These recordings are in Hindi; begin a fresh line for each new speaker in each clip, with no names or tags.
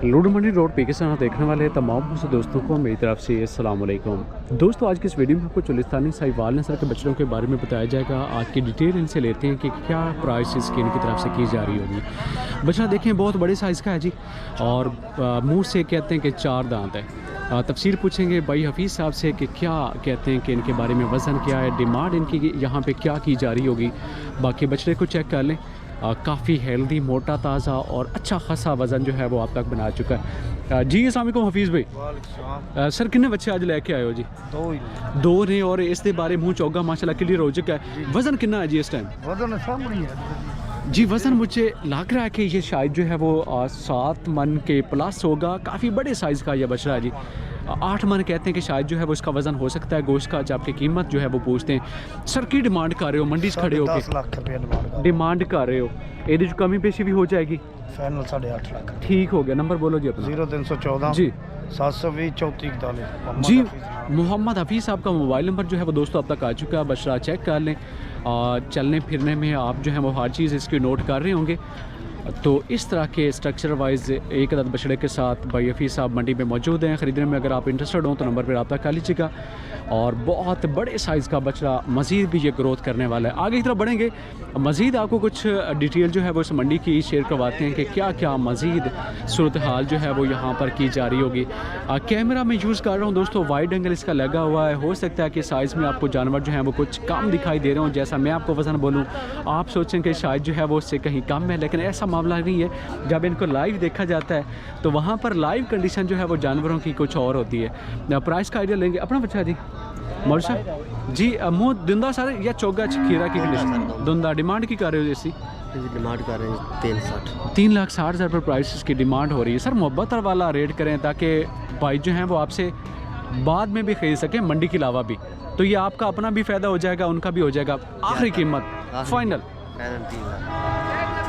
लूडो मंडी रोड पे किसान देखने वाले तमाम दोस्तों को मेरी तरफ से अस्सलाम वालेकुम। दोस्तों आज की इस वीडियो में आपको चुलिस्तानी साहिवाल नस्ल के बच्चों के बारे में बताया जाएगा। आज की डिटेल इनसे लेते हैं कि क्या प्राइस इसकी इनकी तरफ से की जा रही होगी। बच्चा देखें बहुत बड़े साइज़ का है जी, और मुँह से कहते हैं कि 4 दांत है। तफसीर पूछेंगे भाई हफीज़ साहब से कि क्या कहते हैं कि इनके बारे में वज़न क्या है, डिमांड इनकी यहाँ पे क्या की जा रही होगी। बाकी बछड़े को चेक कर लें, काफ़ी हेल्दी, मोटा, ताज़ा और अच्छा खासा वज़न जो है वो आप तक बना चुका है। जी अस्सलाम वालेकुम हफीज़ भाई। सर कितने बच्चे आज लेके आए हो जी? दो ने, और इसके बारे मुँह चौगा माशाल्लाह क्लियर हो चुका है। वज़न कितना है जी इस टाइम?
वज़न सामने है
जी, वज़न मुझे लग रहा है कि ये शायद जो है वो 7 मन के प्लस होगा। काफ़ी बड़े साइज़ का ये बछड़ा है जी। 8 मन कहते हैं कि शायद जो है वो इसका वज़न हो सकता है गोश्त का। जब आपकी कीमत जो है वो पूछते हैं सर की डिमांड कर रहे हो, मंडी से खड़े हो के
10 लाख रुपये
डिमांड कर रहे हो, ये जो कमी पेशी भी हो जाएगी?
फाइनल 8.5 लाख।
ठीक हो गया। नंबर बोलो जी अपना।
0314
जी
720 3441
जी। मोहम्मद हफीज़ साहब का मोबाइल नंबर जो है वो दोस्तों अब तक आ चुका है। बछड़ा चेक कर लें, चलने फिरने में आप जो है वो हर चीज़ इसकी नोट कर रहे होंगे। तो इस तरह के स्ट्रक्चर वाइज एक अदद बछड़े के साथ भाई हफीज़ साहब मंडी में मौजूद हैं। ख़रीदने में अगर आप इंटरेस्टेड हो तो नंबर पर रब्ता कर लीजिएगा। और बहुत बड़े साइज़ का बछड़ा, मज़ीद भी ये ग्रोथ करने वाला है। आगे की तरफ बढ़ेंगे, मज़ीद आपको कुछ डिटेल जो है वो इस मंडी की शेयर करवाते हैं कि क्या क्या मज़ीद सूरत हाल जो है वो यहाँ पर की जा रही होगी। कैमरा में यूज़ कर रहा हूँ दोस्तों, वाइड एंगल इसका लगा हुआ है। हो सकता है कि साइज़ में आपको जानवर जो है वो कुछ कम दिखाई दे रहे हो। जैसा मैं आपको वज़न बोलूँ आप सोचें कि शायद जो है वो उससे कहीं कम है, लेकिन ऐसा मामला नहीं है। जब इनको लाइव देखा जाता है तो वहाँ पर लाइव कंडीशन जो है वो जानवरों की कुछ और होती है। प्राइस का आइडिया लेंगे अपना बच्चा जी मौसा जी। मुँह धुंधा सारे या चौगा खीरा की कंडीशन धुंधा। डिमांड की कर रहे हो जैसी?
डिमांड कर रहे हैं
3,60,000 पर प्राइस की डिमांड हो रही है। सर मोहब्बत वाला रेट करें ताकि भाई जो हैं वो आपसे बाद में भी खरीद सकें, मंडी के अलावा भी। तो ये आपका अपना भी फ़ायदा हो जाएगा, उनका भी हो जाएगा। आखिरी कीमत फाइनल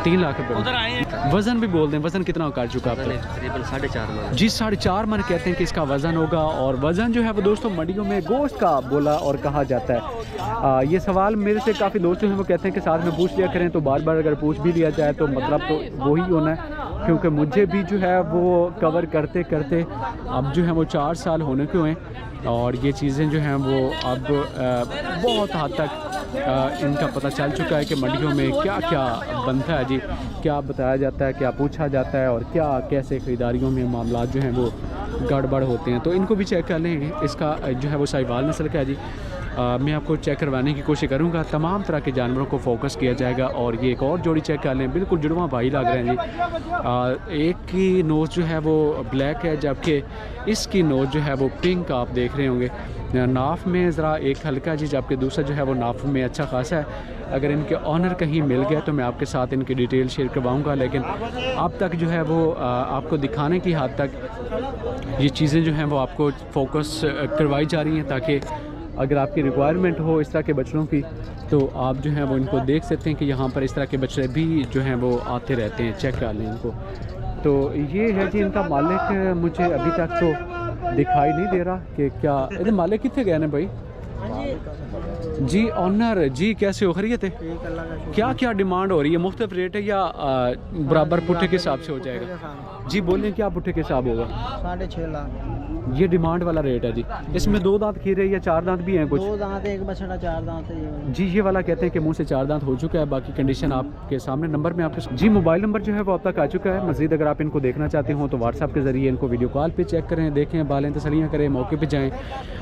3 लाख रुपये। वज़न भी बोल दें, वज़न कितना कर चुका आपका?
तकरीबन 4.5 मन
जी 4.5 मन कहते हैं कि इसका वज़न होगा। और वज़न जो है वो दोस्तों मंडियों में गोश्त का बोला और कहा जाता है। ये सवाल मेरे से काफ़ी दोस्त हैं वो कहते हैं कि साथ में पूछ लिया करें, तो बार बार अगर पूछ भी लिया जाए तो मतलब तो वही होना है। क्योंकि मुझे भी जो है वो कवर करते करते अब जो है वो 4 साल होने को हैं, और ये चीज़ें जो हैं वो अब बहुत हद तक इनका पता चल चुका है कि मंडियों में क्या क्या बनता है जी, क्या बताया जाता है, क्या पूछा जाता है, और क्या कैसे ख़रीदारियों में मामला जो हैं वो गड़बड़ होते हैं। तो इनको भी चेक कर लें। इसका जो है वो साहिवाल नस्ल का है जी। मैं आपको चेक करवाने की कोशिश करूंगा। तमाम तरह के जानवरों को फोकस किया जाएगा। और ये एक और जोड़ी चेक कर लें, बिल्कुल जुड़वा भाई लग रहे हैं जी। एक की नोज़ जो है वो ब्लैक है, जबकि इसकी नोज़ जो है वो पिंक आप देख रहे होंगे। नाफ में ज़रा एक हल्का जी, जबकि दूसरा जो है वो नाफ में अच्छा खासा है। अगर इनके ऑनर कहीं मिल गया तो मैं आपके साथ इनकी डिटेल शेयर करवाऊँगा, लेकिन अब तक जो है वो आपको दिखाने की हद तक ये चीज़ें जो हैं वो आपको फोकस करवाई जा रही हैं, ताकि अगर आपकी रिक्वायरमेंट हो इस तरह के बछड़ों की तो आप जो है वो इनको देख सकते हैं कि यहाँ पर इस तरह के बछड़े भी जो हैं वो आते रहते हैं। चेक कर लें इनको। तो ये है जी इनका मालिक। मुझे अभी तक तो दिखाई नहीं दे रहा कि क्या इधर मालिक कितने गए हैं भाई जी। ऑनर जी कैसे हो, खरीदते हैं? क्या क्या डिमांड हो रही है? मुख्तलिफ रेट है या बराबर पुट्ठे के हिसाब से हो जाएगा? जी बोलें क्या पुट्ठे के हिसाब होगा?
6.5 लाख
ये डिमांड वाला रेट है जी। इसमें 2 दांत खीरे या 4 दांत भी हैं कुछ?
2 दांत, एक बछड़ा 4 दांत है
जी। ये वाला कहते हैं कि मुंह से 4 दांत हो चुका है। बाकी कंडीशन आपके सामने नंबर में आपके जी मोबाइल नंबर जो है वो अब तक आ चुका है। मज़ीद अगर आप इनको देखना चाहते हो तो व्हाट्सएप के ज़रिए इनको वीडियो कॉल पे चेक करें, देखें, बालें तसलियाँ करें, मौके पे जाएं,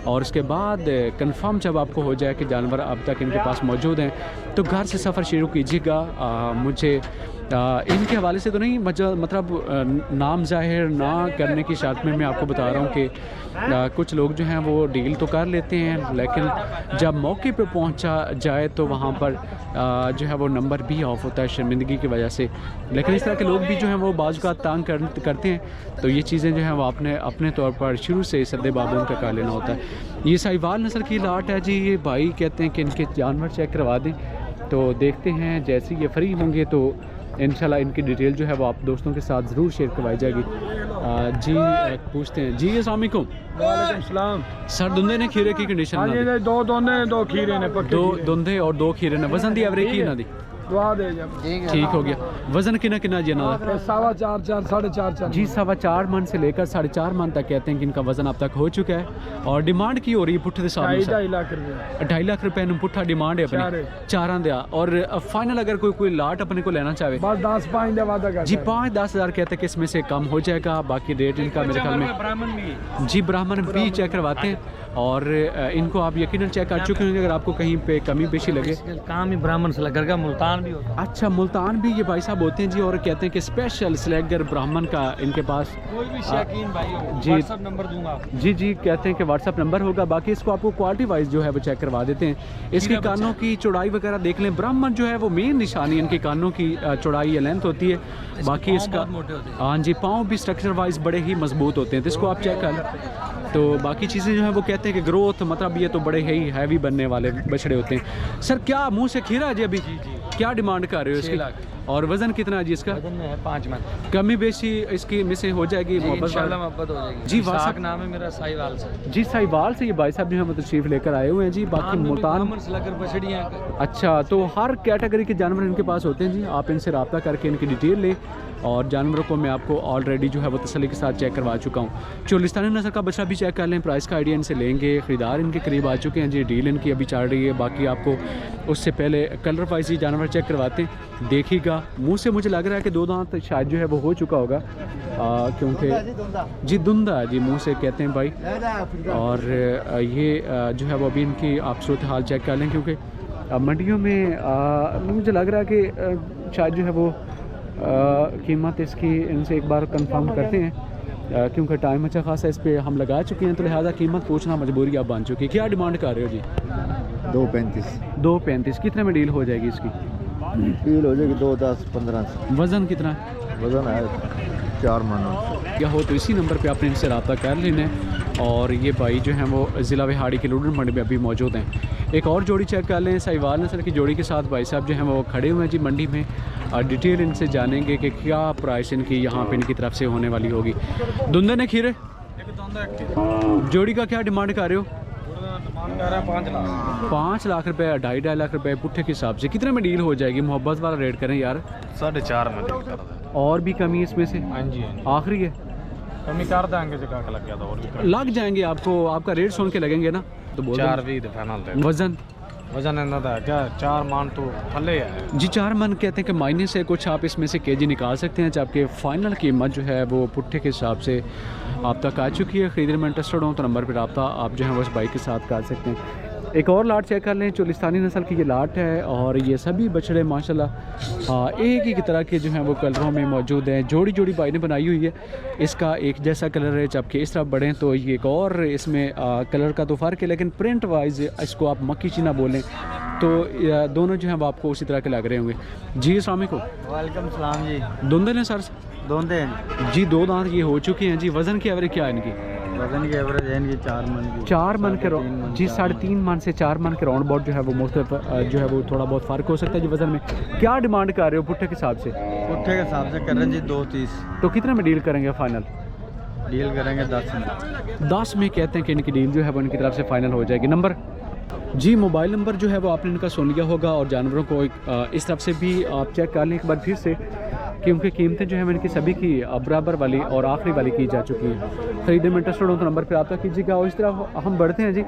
और उसके बाद कंफर्म जब आपको हो जाए कि जानवर अब तक इनके पास मौजूद हैं तो घर से सफ़र शुरू कीजिएगा। मुझे इनके हवाले से तो नहीं, मतलब नाम जाहिर ना करने की शर्त में मैं आपको बता रहा हूँ कि कुछ लोग जो हैं वो डील तो कर लेते हैं, लेकिन जब मौके पे पहुंचा जाए तो वहाँ पर जो है वो नंबर भी ऑफ होता है शर्मिंदगी की वजह से। लेकिन इस तरह के लोग भी जो हैं वो बाज़ का तांग करते हैं। तो ये चीज़ें जो हैं वो आपने अपने तौर पर शुरू से सदे बाबों का कर लेना होता है। ये साहिवाल नस्ल की लाट है जी। ये भाई कहते हैं कि इनके जानवर चेक करवा दें, तो देखते हैं जैसे ये फ्री होंगे तो इंशाल्लाह इनकी डिटेल जो है वो आप दोस्तों के साथ ज़रूर शेयर करवाई जाएगी। जी पूछते हैं जी। अस्सलाम वालेकुम।
वालेकुम सलाम।
सर धुंधे ने खीरे की कंडीशन?
हाँ जी, 2 दोने 2 खीरे ने,
2 धुंधे और 2 खीरे ने। वज़न दी एवरेज की ना दी?
दुआ दे जब
ठीक हो गया। वजन कितना कितना जी इन्हां दा?
4.5 4.5
जी 4.5 मन से लेकर 4.5 मन तक कहते हैं कि इनका वजन अब तक हो चुका है। और डिमांड की हो रही है पुट्ठे के सामने
2.5 लाख रुपए
2.5 लाख रुपए ਨੂੰ ਪੁੱਠਾ ਡਿਮਾਂਡ ਹੈ ਆਪਣੀ ਚਾਰਾਂ ਦਾ। और फाइनल अगर कोई लाट अपने को लेना चाहे
बस 10-5 का वादा कर
जी 5-10 हज़ार कहते हैं कि इसमें से कम हो जाएगा। बाकी रेट इनका मेरे ख्याल में जी ब्राह्मण भी चेक करवाते हैं और इनको आप यकीनन चेक कर चुके होंगे। अगर आपको कहीं पे कमी पेशी लगे
काम ही ब्राह्मण से लग मुल्तान भी होता
अच्छा मुल्तान भी ये भाई साहब होते हैं जी। और कहते हैं कि स्पेशल स्लैगर ब्राह्मण का इनके पास
कोई भी शौकीन भाई हो
जी
व्हाट्सएप नंबर दूंगा
जी कहते हैं कि व्हाट्सअप नंबर होगा। बाकी इसको आपको क्वालिटी वाइज जो है वो चेक करवा देते हैं। इसके कानों की चौड़ाई वगैरह देख लें। ब्राह्मण जो है वो मेन निशानी इनके कानों की चौड़ाई या लेंथ होती है। बाकी इसका हाँ जी पाँव भी स्ट्रक्चर वाइज बड़े ही मजबूत होते हैं। तो इसको आप चेक कर लें। तो बाकी चीज़ें जो है वो कहते हैं कि ग्रोथ मतलब ये तो बड़े ही हैवी बनने वाले बछड़े होते हैं। सर क्या मुंह से खीरा जी अभी क्या डिमांड कर रहे हो इसकी? और वजन कितना है जी इसका?
वजन में है 5 मन
कमी बेशी इसकी में से हो जाएगी
मोहब्बत हो जाएगी
जी।
वाट्सएप नाम है मेरा साहिवाल से
जी साहिवाल से ये भाई साहब जो है वो तशरीफ लेकर आए हुए हैं जी। बाकी मुल्तान
बछड़ियाँ
अच्छा तो हर कैटेगरी के जानवर इनके पास होते हैं जी। आप इनसे रब्ता करके इनकी डिटेल लें। और जानवरों को मैं आपको ऑलरेडी जो है वो तसल्ली के साथ चेक करवा चुका हूँ। चोलिस्तानी नस्ल का बछड़ा भी चेक कर लें। प्राइस का आइडिया इनसे लेंगे। ख़रीदार इनके करीब आ चुके हैं जी। डील इनकी अभी चल रही है। बाकी आपको उससे पहले कलर वाइज ही जानवर चेक करवाते हैं। देखिएगा मुँह से मुझे लग रहा है कि 2 दांत शायद जो है वो हो चुका होगा क्योंकि जी धुंधा है जी मुँह से कहते हैं भाई। और ये जो है वो अभी इनकी आप सूरत हाल चेक कर लें क्योंकि मंडियों में मुझे लग रहा है कि शायद जो है वो कीमत इसकी इनसे एक बार कंफर्म करते हैं क्योंकि टाइम अच्छा खासा इस पर हम लगा चुके हैं। तो लिहाजा कीमत पूछना मजबूरी आप बन चुकी है। क्या डिमांड कर रहे हो जी? 2.35 कितने में डील हो जाएगी इसकी?
डील हो जाएगी 2-10-15।
वज़न कितना?
वजन है 4 मन
या हो तो इसी नंबर पे आपने इनसे रब्ता कर लेना है। और ये भाई जो हैं वो ज़िला विहाड़ी के लुडन मंडी में अभी मौजूद हैं। एक और जोड़ी चेक कर लें। साहिवाल नस्ल की जोड़ी के साथ भाई साहब जो हैं वो खड़े हुए हैं जी मंडी में। डिटेल इनसे जानेंगे कि क्या प्राइस इनकी यहाँ पे इनकी तरफ से होने वाली होगी। धुंधे ने खीरे जोड़ी का क्या डिमांड कर रहे हो? 5 लाख रुपए 2.5 लाख रुपए पुट्ठे के हिसाब से कितने में डील हो जाएगी? मोहब्बत वाला रेट करें यार।
4.5 में डील कर दे।
और भी कमी इसमें से?
हाँ जी
आखिरी है
कमी कर देंगे जगह का लग गया था और भी
लग जाएंगे आपको। आपका रेट सुन के लगेंगे ना तो बोल
4 फाइनल। वजन है क्या 4 मन तो थले है
जी। 4 मन कहते हैं कि मायने से कुछ आप इसमें से केजी निकाल सकते हैं। जबकि फ़ाइनल कीमत जो है वो पुट्ठे के हिसाब से आप तक आ चुकी है। ख़रीदने में इंटरेस्टेड हो तो नंबर पर रब्ता आप जो है वो उस बाइक के साथ कर सकते हैं। एक और लाट चेक कर लें। चोलिस्तानी नस्ल की ये लाट है और ये सभी बछड़े माशाल्लाह एक ही तरह के जो हैं वो कलरों में मौजूद हैं। जोड़ी जोड़ी भाई ने बनाई हुई है। इसका एक जैसा कलर है जबकि इस तरफ बढ़ें तो ये एक और इसमें कलर का तो फ़र्क है। लेकिन प्रिंट वाइज इसको आप मक्की चीना बोलें तो दोनों जो हैं वो आपको उसी तरह के लग रहे होंगे जी। अस्सलाम वालेकुम।
वालेकुम सलाम जी।
धुंधे ने सर?
धुंधे
जी 2 दांत ये हो चुके हैं जी। वज़न की एवरेज क्या है इनकी?
वजन की एवरेज है इनकी 4 मन
4 मन के जी 3.5 मन से 4 मन के राउंड अबाउट जो है वो मुख्तलिफ जो है वो थोड़ा बहुत फ़र्क हो सकता है जी वज़न में। क्या डिमांड कर रहे हो पुट्ठे के हिसाब से?
पुट्ठे के हिसाब से कर रहे हैं जी 2.30।
तो कितने में डील करेंगे फ़ाइनल?
डील करेंगे 10 में।
10 में कहते हैं कि इनकी डील जो है वो इनकी तरफ से फ़ाइनल हो जाएगी। नंबर जी मोबाइल नंबर जो है वो आपने इनका सुन लिया होगा। और जानवरों को इस तरफ से भी आप चेक कर लें एक बार फिर से क्योंकि कीमतें जो है इनकी सभी की बराबर वाली और आखिरी वाली की जा चुकी हैं। खरीदने में इंटरेस्टेड हो तो नंबर पर रब्ता कीजिएगा। और इस तरह हम बढ़ते हैं जी।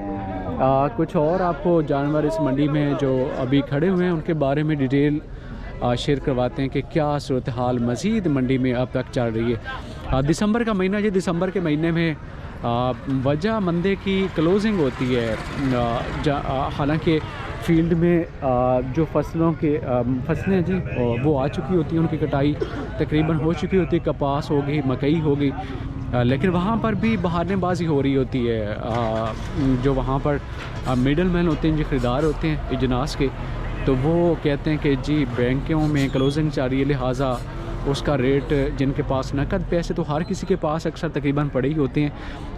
कुछ और आपको जानवर इस मंडी में जो अभी खड़े हुए हैं उनके बारे में डिटेल शेयर करवाते हैं कि क्या सूरत हाल मज़ीद मंडी में अब तक चल रही है। दिसंबर का महीना जी। दिसंबर के महीने में वजह मंदे की क्लोजिंग होती है। हालांकि फील्ड में जो फसलें जी वो आ चुकी होती हैं। उनकी कटाई तकरीबन हो चुकी होती है। कपास हो गई, मकई हो गई। लेकिन वहाँ पर भी बहानेबाजी हो रही होती है। जो वहाँ पर मिडल मैन होते हैं, जो ख़रीदार होते हैं इजनास के, तो वो कहते हैं कि जी बैंकों में क्लोजिंग चल रही है लिहाजा उसका रेट जिनके पास नकद पैसे तो हर किसी के पास अक्सर तकरीबन पड़े ही होते हैं,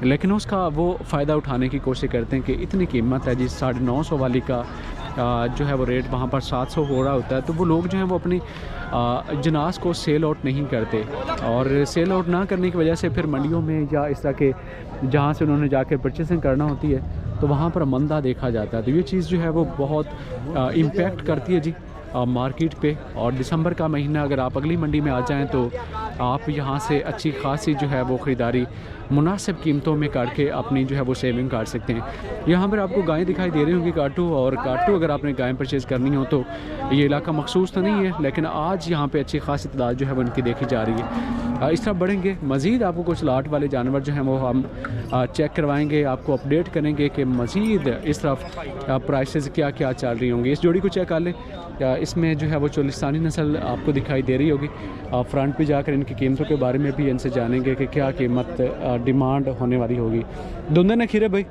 लेकिन उसका वो फ़ायदा उठाने की कोशिश करते हैं कि इतनी कीमत है जी 950 वाली का जो है वो रेट वहाँ पर 700 हो रहा होता है। तो वो लोग जो हैं वो अपनी जनास को सेल आउट नहीं करते और सेल आउट ना करने की वजह से फिर मंडियों में या इस तरह के जहाँ से उन्होंने जाकर परचेसिंग करना होती है तो वहाँ पर मंदा देखा जाता है। तो ये चीज़ जो है वो बहुत इम्पेक्ट करती है जी मार्केट पे। और दिसंबर का महीना अगर आप अगली मंडी में आ जाएं तो आप यहाँ से अच्छी खासी जो है वो ख़रीदारी मुनासिब कीमतों में करके अपनी जो है वो सेविंग कर सकते हैं। यहाँ पर आपको गायें दिखाई दे रही होंगी काटू, और काटू अगर आपने गायें परचेज़ करनी हो तो ये इलाका मखसूस तो नहीं है, लेकिन आज यहाँ पे अच्छी खासी तादाद जो है वो उनकी देखी जा रही है। इस तरह बढ़ेंगे मज़ीद आपको कुछ लाट वाले जानवर जो हैं वो हम चेक करवाएंगे, आपको अपडेट करेंगे कि मज़ीद इस तरफ प्राइसेस क्या क्या चल रही होंगी। इस जोड़ी को चेक कर लें, इसमें जो है वो चोलिस्तानी नस्ल आपको दिखाई दे रही होगी। फ्रंट पे जाकर इनकी कीमतों के बारे में भी इनसे जानेंगे कि क्या कीमत डिमांड होने वाली होगी। धुंधे ने खीरे भाई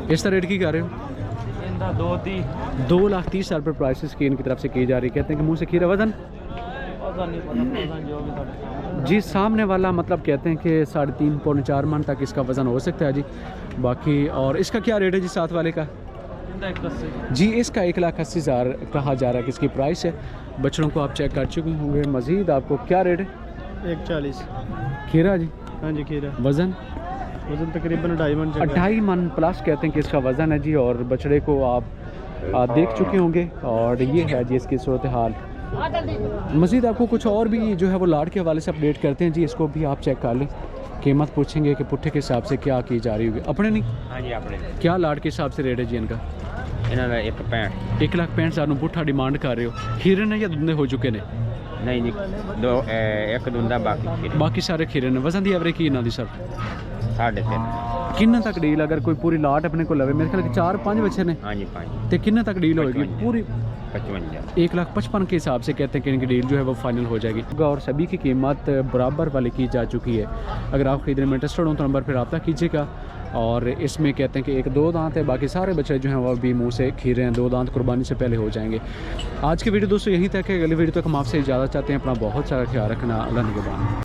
इस तरह रेट की कर रहे हो? 2,30,000 रुपये प्राइसेस की इनकी तरफ से की जा रही है। कहते हैं कि मुँह से खीरा वजन जी सामने वाला मतलब कहते हैं कि 3.5 पौने 4 मन तक इसका वज़न हो सकता है जी। बाकी और इसका क्या रेट है जी साथ वाले का? जी इसका 1,80,000 कहा जा रहा है कि इसकी प्राइस है। बछड़ों को आप चेक कर चुके होंगे। मज़ीद आपको क्या रेट है?
140।
खीरा जी?
हाँ जी खीरा।
वज़न
तकरीबन 2.5 मन।
2.5 मन प्लस कहते हैं कि इसका वज़न है जी। और बछड़े को आप देख चुके होंगे और ये है जी इसकी सूरत हाल। मज़ीद आपको कुछ और भी जो है वो लाट के हवाले से अपडेट करते हैं जी, इसको भी आप चेक कर लें। कीमत पूछेंगे कि पुट्ठे के हिसाब से क्या की जा रही होगी। अपने नहीं?
हाँ जी अपने
क्या लाट के हिसाब से रेट है जी इनका?
इन्हों का 165।
1,65,000 पुट्ठा डिमांड कर रहे हो। खीरे ने या धुंधे हो चुके ने?
नहीं जी एक धुंधा बाकी
बाकी सारे खीरे ने। वज़न की एवरेज की इन्हों की सर?
3.5।
किन्ने तक डील अगर कोई पूरी लाट अपने को लवे? मेरे ख्याल 4-5 बच्चे ने।
हाँ जी 5।
तो किन्ने तक डील होगी पूरी?
55।
1,55,000 के हिसाब से कहते हैं कि इनकी डील जो है वो फाइनल हो जाएगी। और सभी की कीमत बराबर वाली की जा चुकी है। अगर आप ख़रीदने में इंटरेस्टेड हो तो नंबर पर रब्ता कीजिएगा। और इसमें कहते हैं कि 1-2 दांत है, बाकी सारे बच्चे जो हैं वो अभी मुंह से खीरे हैं। 2 दांत कुर्बानी से पहले हो जाएंगे। आज की वीडियो दोस्तों यहीं तक है। अगली वीडियो तक हम आपसे इजाज़त चाहते हैं। अपना बहुत सारा ख्याल रखना। अल्लाह निगहबान।